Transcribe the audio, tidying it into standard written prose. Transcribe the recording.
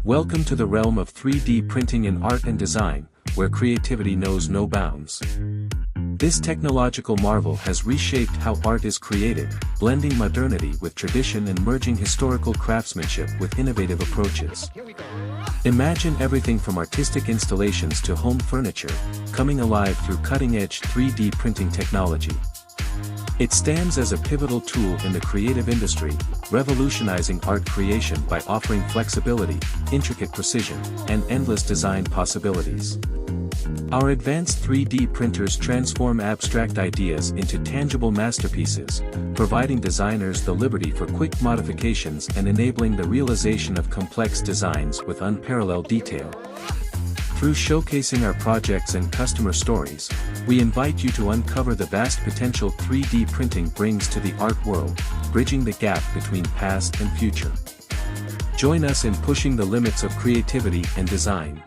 Welcome to the realm of 3D printing in art and design, where creativity knows no bounds. This technological marvel has reshaped how art is created, blending modernity with tradition and merging historical craftsmanship with innovative approaches. Imagine everything from artistic installations to home furniture, coming alive through cutting-edge 3D printing technology. It stands as a pivotal tool in the creative industry, revolutionizing art creation by offering flexibility, intricate precision, and endless design possibilities. Our advanced 3D printers transform abstract ideas into tangible masterpieces, providing designers the liberty for quick modifications and enabling the realization of complex designs with unparalleled detail. Through showcasing our projects and customer stories, we invite you to uncover the vast potential 3D printing brings to the art world, bridging the gap between past and future. Join us in pushing the limits of creativity and design.